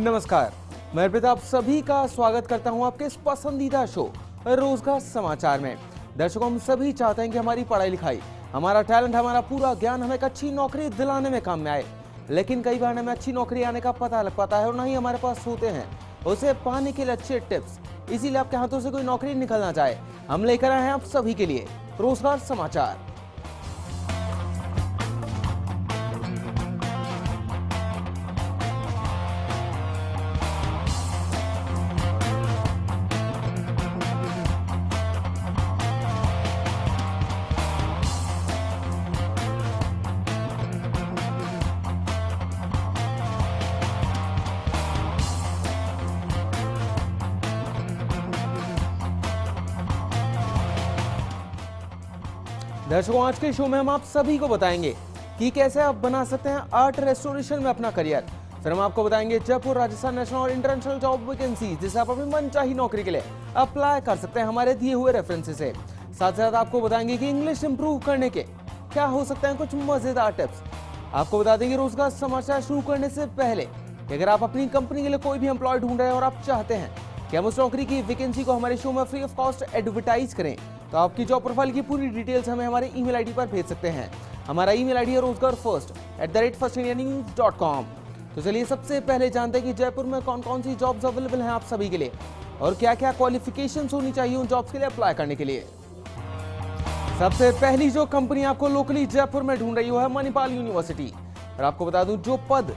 नमस्कार, मैं अर्पित आप सभी का स्वागत करता हूं आपके इस पसंदीदा शो रोजगार समाचार में। दर्शकों, हम सभी चाहते हैं कि हमारी पढ़ाई लिखाई, हमारा टैलेंट, हमारा पूरा ज्ञान हमें एक अच्छी नौकरी दिलाने में काम में आए। लेकिन कई बार हमें अच्छी नौकरी आने का पता लग पाता है और ना ही हमारे पास होते हैं उसे पाने के लिए अच्छे टिप्स। इसीलिए आपके हाथों से कोई नौकरी निकलना चाहे, हम लेकर आए हैं आप सभी के लिए रोजगार समाचार। दर्शकों, आज के शो में हम आप सभी को बताएंगे कि कैसे आप बना सकते हैं आर्ट रेस्टोरेशन में अपना करियर। फिर हम आपको बताएंगे जयपुर, राजस्थान नेशनल और इंटरनेशनल जॉब वैकेंसी, जिसे आप अपनी मनचाही नौकरी के लिए अप्लाई कर सकते हैं हमारे दिए हुए रेफरेंसेस से। साथ साथ आपको बताएंगे कि इंग्लिश इंप्रूव करने के क्या हो सकते हैं कुछ मजेदार टिप्स। आपको बता देंगे रोजगार समाचार शुरू करने से पहले कि अगर आप अपनी कंपनी के लिए कोई भी एम्प्लॉय ढूंढ रहे हैं और आप चाहते हैं कि हम उस नौकरी की वैकेंसी को हमारे शो में फ्री ऑफ कॉस्ट एडवर्टाइज करें, तो आपकी जॉब प्रोफाइल की पूरी डिटेल्स हमें हमारे ईमेल आईडी पर भेज सकते हैं। हमारा ईमेल आईडी है rozgarfirst@firstindianews.com। तो चलिए सबसे पहले जानते हैं कि जयपुर में कौन कौन सी जॉब्स अवेलेबल हैं आप सभी के लिए और क्या क्या क्वालिफिकेशंस होनी चाहिए उन जॉब्स के लिए अप्लाई करने के लिए। सबसे पहली जो कंपनी आपको लोकली जयपुर में ढूंढ रही है मणिपाल यूनिवर्सिटी। और आपको बता दूं जो पद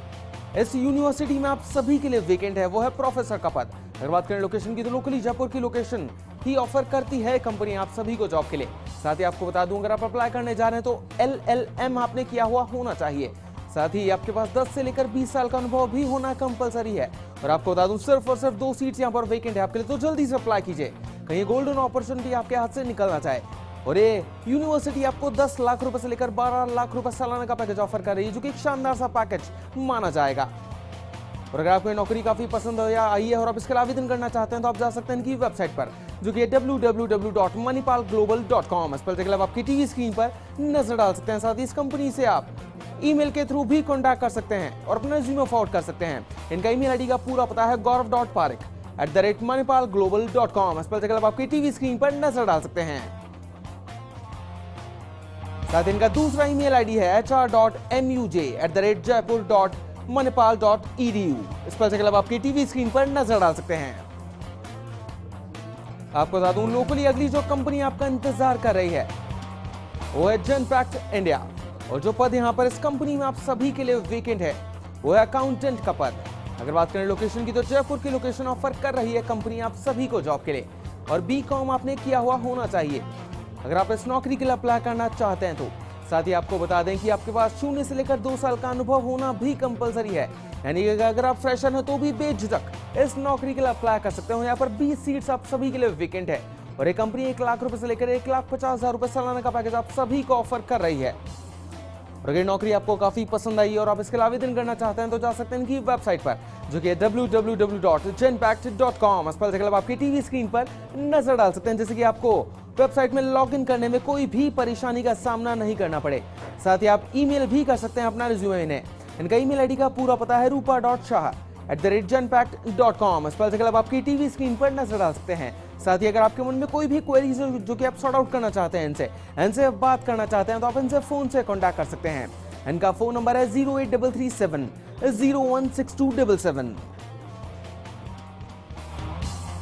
इस यूनिवर्सिटी में आप सभी के लिए वेकेंट है वो है प्रोफेसर का पद। अगर बात करें लोकेशन की, तो लोकली जयपुर की लोकेशन ही ऑफर करती है कंपनी आप सभी को जॉब के लिए। साथ ही आपको बता दूं अगर आप अप्लाई करने जा रहे हैं तो LLM आपने किया हुआ होना चाहिए। साथ ही आपके पास 10 से लेकर 20 साल का अनुभव भी होना कंपलसरी है। और आपको बता दूं सिर्फ और सिर्फ 2 सीट्स यहाँ पर वेकेंट है आपके लिए, तो जल्दी से अप्लाई कीजिए, कहीं गोल्डन अपॉर्चुनिटी आपके हाथ से निकलना चाहे। और ये यूनिवर्सिटी आपको 10 लाख रुपए से लेकर 12 लाख रुपए सालाना का पैकेज ऑफर कर रही है, जो कि एक शानदार सा पैकेज माना जाएगा। और अगर आपको नौकरी काफी पसंद या आई है और आप इसके लिए आवेदन करना चाहते हैं तो आप जा सकते हैं इनकी वेबसाइट पर, जो कि www.manipalglobal.com। इस पर आप आपकी टीवी स्क्रीन पर नजर डाल सकते हैं। साथ ही इस कंपनी से आप ईमेल के थ्रू भी कॉन्टैक्ट कर सकते हैं और अपना रिज्यूमे फॉरवर्ड कर सकते हैं। इनका ईमेल आईडी का पूरा पता है gaurav.parekh@manipalglobal.com। इस पर आप आपकी टीवी स्क्रीन पर नजर डाल सकते हैं। साथ इनका दूसरा ईमेल आईडी है hr.muj@jaipur.manipal.edu। इस पर आपकी टीवी स्क्रीन पर नजर डाल सकते हैं। आपको बता दूं लोकली अगली जो कंपनी आपका इंतजार कर रही है वो है जनपैक्ट इंडिया। और जो पद यहां पर इस कंपनी में आप सभी के लिए वेकेंट है वो है अकाउंटेंट का पद। अगर बात करें लोकेशन की, तो जयपुर की लोकेशन ऑफर कर रही है कंपनी आप सभी को जॉब के लिए, और BCom आपने किया हुआ होना चाहिए अगर आप इस नौकरी के लिए अप्लाई करना चाहते हैं तो। साथ ही आपको बता दें कि आपके पास 0 से लेकर 2 साल का अनुभव होना भी कंपलसरी है, यानी कि अगर आप फ्रेशर हैं तो भी बेझिझक इस नौकरी के लिए अप्लाई कर सकते हो। यहाँ पर 20 सीट्स आप सभी के लिए वेकेंट है और ये कंपनी 1 लाख रुपए से लेकर 1,50,000 रुपए सालाना का पैकेज आप सभी को ऑफर कर रही है। और अगर नौकरी आपको काफी पसंद आई और आप इसके लिए आवेदन करना चाहते हैं तो जा सकते हैं इनकी वेबसाइट पर, जो कि www.genpact.com। इस पर आपकी टीवी स्क्रीन पर नजर डाल सकते हैं, जैसे कि आपको वेबसाइट में लॉगिन करने में कोई भी परेशानी का सामना नहीं करना पड़े। साथ ही आप ईमेल भी कर सकते हैं अपना रिज्यूमे इन्हें। इनका ईमेल आईडी का पूरा पता है rupa.shah@genpact.com। इस पर आपकी टीवी स्क्रीन पर नजर डाल सकते हैं। साथ ही अगर आपके मन में कोई भी क्वेरीज जो कि आप सॉर्ट आउट करना चाहते हैं, इनसे बात करना चाहते हैं, तो आप इनसे फोन से कॉन्टैक्ट कर सकते हैं। इनका फोन नंबर है 08337016277।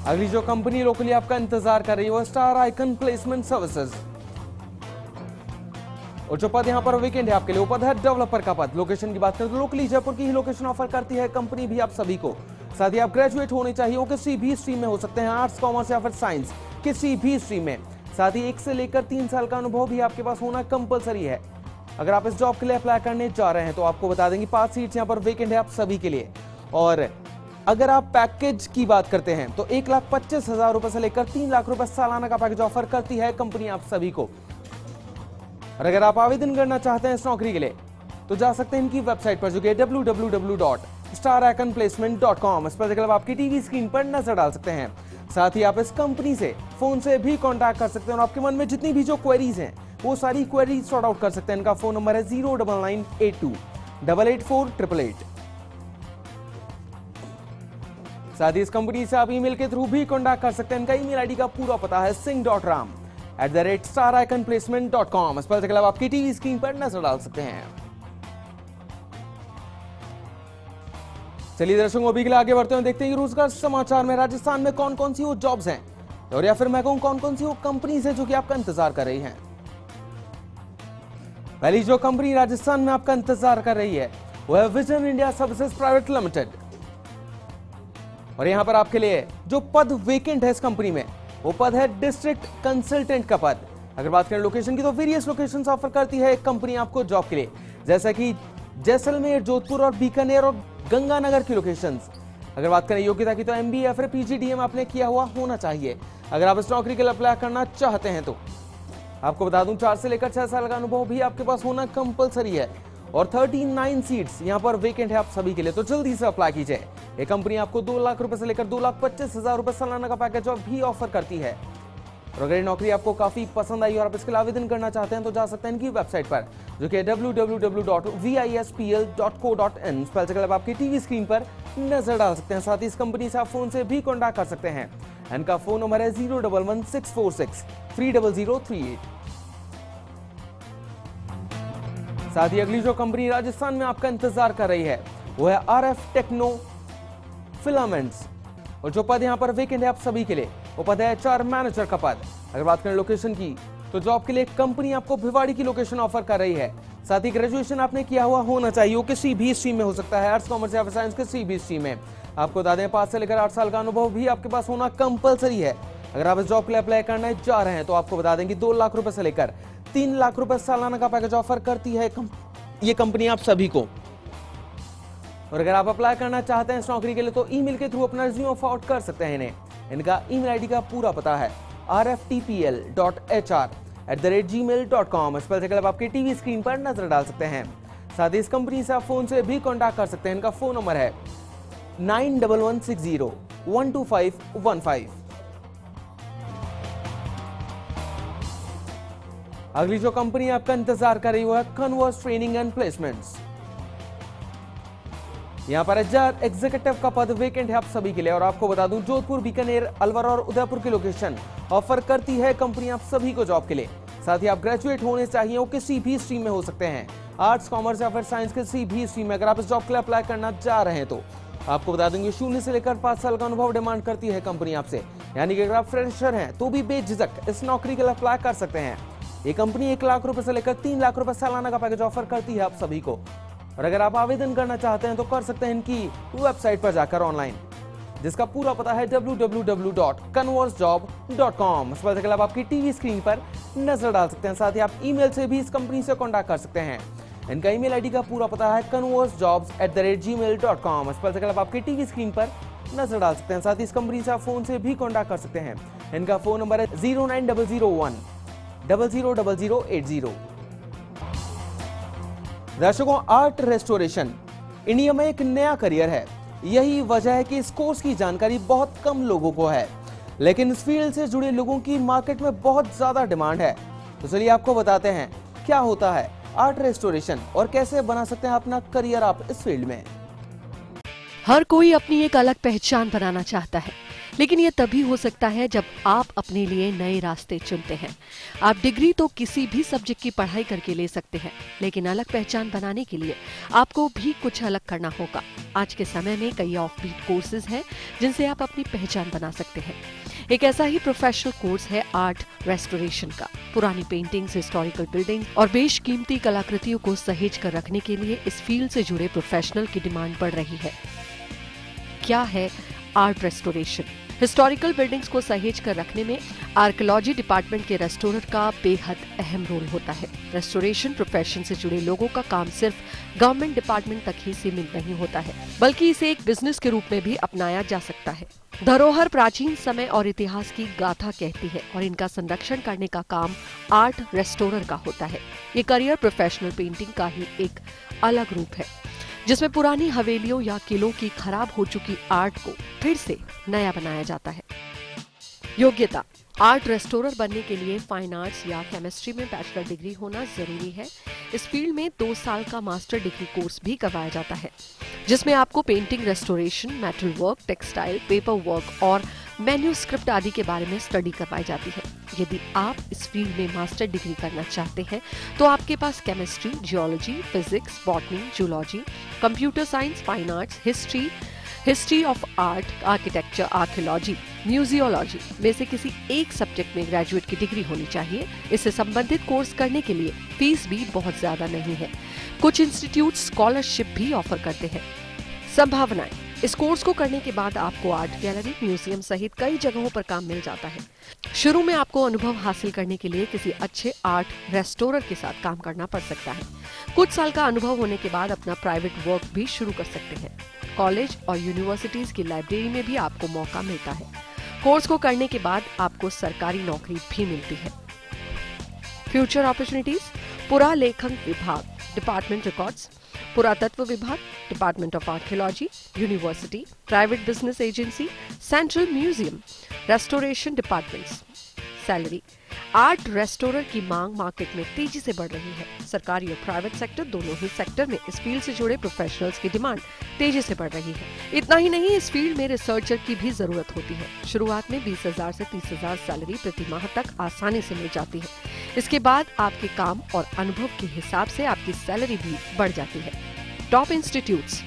अगली जो कंपनी लोकली आपका इंतजार कर रही है वो स्टार आइकन प्लेसमेंट सर्विसेज। और जो पद यहाँ पर वेकेंट है आपके लिए वो पद है डेवलपर का पद। लोकेशन की बात करें तो लोकली जयपुर की ही लोकेशन ऑफर करती है कंपनी भी आप सभी को। साथ ही आप ग्रेजुएट होने चाहिए, वो किसी भी स्ट्रीम में हो सकते हैं, आर्ट्स, कॉमर्स या फिर साइंस, किसी भी स्ट्रीम में। साथ ही 1 से लेकर 3 साल का अनुभव भी आपके पास होना कंपलसरी है अगर आप इस जॉब के लिए अप्लाई करने जा रहे हैं। तो आपको बता देंगे 5 सीट्स यहाँ पर वेकेंट है आप सभी के लिए। और अगर आप पैकेज की बात करते हैं तो 1,25,000 रुपए से लेकर 3 लाख रुपए सालाना का पैकेज ऑफर करती है कंपनी आप सभी को। और अगर आप आवेदन करना चाहते हैं इस नौकरी के लिए तो जा सकते हैं इनकी वेबसाइट पर, जो कि www.stariconplacement.com। इस पर आपकी टीवी स्क्रीन पर नजर डाल सकते हैं। साथ ही आप इस कंपनी से फोन से भी कॉन्टैक्ट कर सकते हैं और आपके मन में जितनी भी जो क्वेरीज हैं वो सारी क्वेरीज सॉर्ट आउट कर सकते हैं। इनका फोन नंबर है 09982 884 888। साथ ही इस कंपनी से आप ईमेल के थ्रू भी कॉन्टैक्ट कर सकते हैं। इनका ईमेल आईडी का पूरा पता है singh.ram@stariconplacement.com। इस पर आप आपकी टीवी स्क्रीन पर नजर डाल सकते हैं। चलिए दर्शकों, अभी के लिए आगे बढ़ते हैं, देखते हैं कि रोजगार समाचार में राजस्थान में कौन कौन सी वो जॉब्स हैं, और या फिर मैं कहूं कौन कौन सी वो कंपनीज हैं जो कि आपका इंतजार कर रही हैं। पहली जो कंपनी राजस्थान में आपका इंतजार कर रही है वो है vision India services private limited. और यहां पर आपके लिए जो पद वेकेंट है इस कंपनी में, वो पद है डिस्ट्रिक्ट कंसल्टेंट का पद। अगर बात करें लोकेशन की, तो वेरियस लोकेशंस ऑफर करती है एक कंपनी आपको जॉब के लिए, जैसा कि जैसलमेर, जोधपुर और बीकानेर और गंगानगर की लोकेशंस। अगर बात करें योग्यता की, तो MBA या फिर PGDM आपने किया हुआ होना चाहिए अगर आप इस नौकरी के लिए अप्लाई करना चाहते हैं तो। आपको बता दूं 4 से लेकर 6 साल का अनुभव भी आपके पास होना कंपलसरी है, और 39 सीट्स यहां पर वेकेंट है आप सभी के लिए, तो जल्दी से अप्लाई कीजिए। ये कंपनी आपको 2 लाख रुपए से लेकर 2,25,000 रुपए सालाना का पैकेज भी ऑफर करती है। और अगर ये नौकरी आपको काफी पसंद आई और आप इसके लिए आवेदन करना चाहते हैं तो जा सकते हैं इनकी वेबसाइट पर, जो कि www.vispl.co.in। स्पेल आपकी टीवी स्क्रीन पर नजर डाल सकते हैं। साथ ही इस कंपनी से आप फोन से भी कॉन्टैक्ट कर सकते हैं। इनका फोन नंबर है 011-646-30038। साथ ही अगली जो कंपनी राजस्थान में आपका इंतजार कर रही है वो है RF टेक्नो फिलामेंट्स। और जो पद यहां पर वेकेंट है आप सभी के लिए, वो पद है HR मैनेजर का पद। अगर बात करें लोकेशन की, तो जॉब के लिए कंपनी आपको भिवाड़ी की लोकेशन ऑफर कर रही है। साथ ही ग्रेजुएशन आपने किया हुआ होना चाहिए, वो किसी भी स्ट्रीम में हो सकता है, आर्ट्स, कॉमर्स या साइंस, किसी भी स्ट्रीम में। आपको बता दें 5 से लेकर 8 साल का अनुभव भी आपके पास होना कंपलसरी है। अगर आप इस जॉब के लिए अप्लाई करने जा रहे हैं तो आपको बता दें कि 2 लाख रुपए से लेकर 3 लाख रुपए सालाना का पैकेज ऑफर करती है ये कंपनी आप सभी को। और अगर आप अप्लाई करना चाहते हैं इस नौकरी के लिए, तो ईमेल के थ्रू अपना रिज्यूमे फॉरवर्ड कर सकते हैं इन्हें। इनका ईमेल आईडी का पूरा पता है rftpl.hr@gmail.com। इस पर आपके टीवी स्क्रीन पर नजर डाल सकते हैं। साथ ही इस कंपनी से आप फोन से भी कॉन्टैक्ट कर सकते हैं। इनका फोन नंबर है 9116012515। अगली जो कंपनी आपका इंतजार कर रही है कन्वर्स ट्रेनिंग एंड प्लेसमेंट्स। यहां पर HR एग्जीक्यूटिव का पद वेकेंट है आप सभी के लिए, और आपको बता दूं जोधपुर, बीकानेर, अलवर और उदयपुर की लोकेशन ऑफर करती है कंपनी आप सभी को जॉब के लिए। साथ ही आप ग्रेजुएट होने चाहिए, वो किसी भी स्ट्रीम में हो सकते हैं, आर्ट्स, कॉमर्स या फिर साइंस, किसी भी स्ट्रीम में। अगर आप इस जॉब के लिए अप्लाई करना चाह रहे हैं तो आपको बता देंगे 0 से लेकर 5 साल का अनुभव डिमांड करती है कंपनी आपसे। यानी कि अगर आप फ्रेशर हैं तो भी बेझिझक इस नौकरी के लिए अप्लाई कर सकते हैं। ये कंपनी 1 लाख रुपए से लेकर 3 लाख रुपए सालाना का पैकेज ऑफर करती है आप सभी को। और अगर आप आवेदन करना चाहते हैं तो कर सकते हैं इनकी वेबसाइट पर जाकर ऑनलाइन, जिसका पूरा पता है www.conversejob.com। इस पर आप आपकी टीवी स्क्रीन पर नजर डाल सकते हैं। साथ ही आप ईमेल से भी इस कंपनी से कॉन्टैक्ट कर सकते हैं। इनका ईमेल आईडी का पूरा पता है conversejobs@gmail.com। इस पर आप आपकी टीवी स्क्रीन पर नजर डाल सकते हैं। साथ ही इस कंपनी से आप फोन से भी कॉन्टैक्ट कर सकते हैं। इनका फोन नंबर है 09001000080। दर्शकों, आर्ट रेस्टोरेशन इंडिया में एक नया करियर है। यही वजह है कि इस कोर्स की जानकारी बहुत कम लोगों को है, लेकिन इस फील्ड से जुड़े लोगों की मार्केट में बहुत ज्यादा डिमांड है। तो चलिए आपको बताते हैं क्या होता है आर्ट रेस्टोरेशन और कैसे बना सकते हैं अपना करियर आप इस फील्ड में। हर कोई अपनी एक अलग पहचान बनाना चाहता है, लेकिन ये तभी हो सकता है जब आप अपने लिए नए रास्ते चुनते हैं। आप डिग्री तो किसी भी सब्जेक्ट की पढ़ाई करके ले सकते हैं, लेकिन अलग पहचान बनाने के लिए आपको भी कुछ अलग करना होगा। आज के समय में कई ऑफबीट कोर्सेज हैं जिनसे आप अपनी पहचान बना सकते हैं। एक ऐसा ही प्रोफेशनल कोर्स है आर्ट रेस्टोरेशन का। पुरानी पेंटिंग्स, हिस्टोरिकल बिल्डिंग और बेशकीमती कलाकृतियों को सहेज कर रखने के लिए इस फील्ड से जुड़े प्रोफेशनल की डिमांड बढ़ रही है। क्या है आर्ट रेस्टोरेशन? हिस्टोरिकल बिल्डिंग्स को सहेज कर रखने में आर्कियोलॉजी डिपार्टमेंट के रेस्टोरर का बेहद अहम रोल होता है। रेस्टोरेशन प्रोफेशन से जुड़े लोगों का काम सिर्फ गवर्नमेंट डिपार्टमेंट तक ही सीमित नहीं होता है, बल्कि इसे एक बिजनेस के रूप में भी अपनाया जा सकता है। धरोहर प्राचीन समय और इतिहास की गाथा कहती है और इनका संरक्षण करने का काम आर्ट रेस्टोरर का होता है। ये करियर प्रोफेशनल पेंटिंग का ही एक अलग रूप है, जिसमें पुरानी हवेलियों या किलों की खराब हो चुकी आर्ट को फिर से नया बनाया जाता है। योग्यता: आर्ट रेस्टोरर बनने के लिए फाइन आर्ट्स या केमिस्ट्री में बैचलर डिग्री होना जरूरी है। इस फील्ड में 2 साल का मास्टर डिग्री कोर्स भी करवाया जाता है, जिसमें आपको painting, restoration, metal work, textile, paper work और मैन्यूस्क्रिप्ट आदि के बारे में स्टडी करवाई जाती है। यदि आप इस फील्ड में मास्टर डिग्री करना चाहते हैं तो आपके पास chemistry, geology, physics, botany, zoology, computer science, fine arts, history of art, architecture, archaeology, museology में से किसी एक सब्जेक्ट में ग्रेजुएट की डिग्री होनी चाहिए। इससे संबंधित कोर्स करने के लिए फीस भी बहुत ज्यादा नहीं है। कुछ इंस्टीट्यूट स्कॉलरशिप भी ऑफर करते हैं। संभावनाएं: इस कोर्स को करने के बाद आपको आर्ट गैलरी, म्यूजियम सहित कई जगहों पर काम मिल जाता है। शुरू में आपको अनुभव हासिल करने के लिए किसी अच्छे आर्ट रेस्टोरर के साथ काम करना पड़ सकता है। कुछ साल का अनुभव होने के बाद अपना प्राइवेट वर्क भी शुरू कर सकते हैं। कॉलेज और यूनिवर्सिटीज की लाइब्रेरी में भी आपको मौका मिलता है। कोर्स को करने के बाद आपको सरकारी नौकरी भी मिलती है। फ्यूचर अपॉर्चुनिटीज: पुरालेखन विभाग, डिपार्टमेंट रिकॉर्ड्स, पुरातत्व विभाग, department of archaeology, university, private business agency, central museum, restoration departments. Salary: art restorer की मांग मार्केट में तेजी से बढ़ रही है। सरकारी और प्राइवेट सेक्टर दोनों ही सेक्टर में इस फील्ड से जुड़े प्रोफेशनल्स की डिमांड तेजी से बढ़ रही है। इतना ही नहीं, इस फील्ड में रिसर्चर की भी जरूरत होती है। शुरुआत में 20,000 से 30,000 सैलरी प्रति माह तक आसानी से मिल जाती है। इसके बाद आपके काम और अनुभव के हिसाब से आपकी सैलरी भी बढ़ जाती है। Top institutes: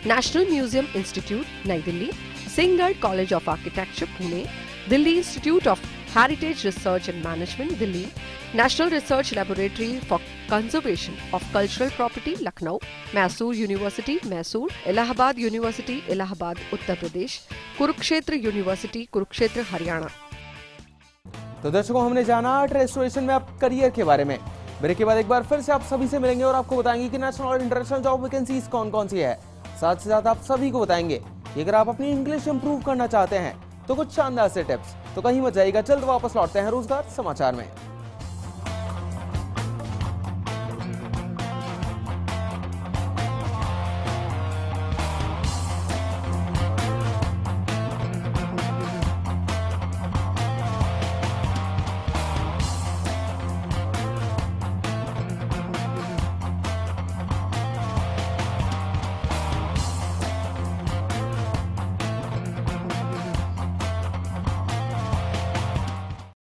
national museum institute Nai Delhi, Sinhgad college of architecture Pune, Delhi institute of heritage research and management Delhi, national research laboratory for conservation of cultural property Lucknow, Mysore university Mysore, Allahabad university Allahabad Uttar Pradesh, Kurukshetra university Kurukshetra Haryana. तो दर्शकों, हमने जाना आर्ट रेस्टोरेशन में आप करियर के बारे में। ब्रेक के बाद एक बार फिर से आप सभी से मिलेंगे और आपको बताएंगे कि नेशनल और इंटरनेशनल जॉब वैकेंसीज कौन कौन सी है। साथ ही साथ आप सभी को बताएंगे कि अगर आप अपनी इंग्लिश इंप्रूव करना चाहते हैं तो कुछ शानदार से टिप्स। तो कहीं मत जाइएगा, जल्द वापस लौटते हैं रोजगार समाचार में।